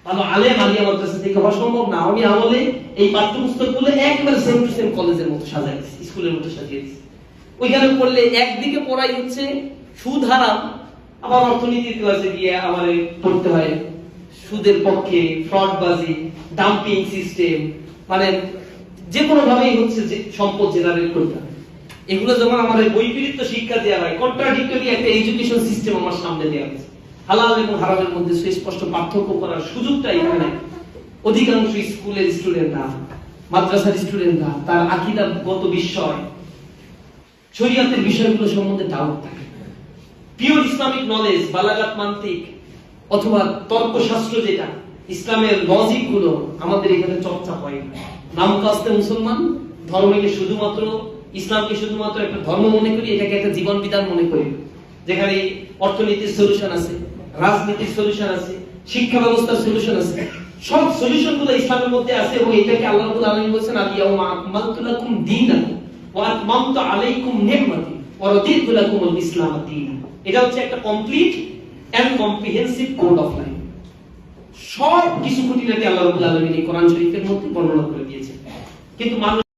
ভালো আলেম আলিয়া মাদ্রাসা থেকে হওয়া সম্ভব না। আমি আমলে এই পাঠ্যপুস্তকগুলো একবারে সেম টু সেম কলেজের মতো সাজাই দিচ্ছি, স্কুলের মতো সাজিয়ে দিচ্ছি। ওইখানে পড়লে একদিকে পড়াই হচ্ছে সুদ হারাম, আবার অর্থনীতির ক্লাসে গিয়ে আমার পড়তে হয় সুদের পক্ষে, ফ্রডবাজি, ডাম্পিং সিস্টেম, মানে যে কোনো ভাবেই হচ্ছে যে সম্পদ জেনারেট করতে হয়। এগুলো যখন আমার বৈপরীত্য শিক্ষা দেওয়া হয়, কন্ট্রাডিক্টরি একটা এডুকেশন সিস্টেম আমার সামনে দেওয়া হচ্ছে, হালাল এবং হারামের মধ্যে সুস্পষ্ট পার্থক্য করার সুযোগটা এখানে নাই। অধিকাংশ স্কুলের স্টুডেন্টরা, মাদ্রাসার স্টুডেন্টরা তার আকীদাগত বিষয়, শরীয়তের বিষয়গুলো সম্বন্ধে ডাউট থাকে। পিওর ইসলামিক নলেজ, বালাগাত, মান্তিক অথবা তর্কশাস্ত্র, যেটা ইসলামের লজিক গুলো আমাদের এখানে চর্চা হয় না। নাম কাস্তে মুসলমান, ধর্মকে শুধুমাত্র, ইসলামকে শুধুমাত্র একটা ধর্ম মনে করি, এটাকে একটা জীবন বিধান মনে করি, যেখানে অর্থনীতির সলিউশন আছে, রাজনীতির সলিউশন আছে, শিক্ষা ব্যবস্থার সলিউশন আছে। সব সলিউশন গুলো ইসলামের মধ্যে আছে এবং এটাকে আল্লাহ রাব্বুল আলামিন বলেছেন আল-ইয়াউমা আকমালতু লাকুম দীনাকুম ওয়া আতমামতু আলাইকুম নি'মাতি ওয়া রাদিতু লাকুমুল ইসলাম দীনা। এটা হচ্ছে একটা complete and comprehensive code of life. সব কিছু খুঁটিনাটি আল্লাহ রাব্বুল আলামিন এই কোরআন শরীফের মধ্যে বর্ণনা করে দিয়েছেন। কিন্তু মানুষ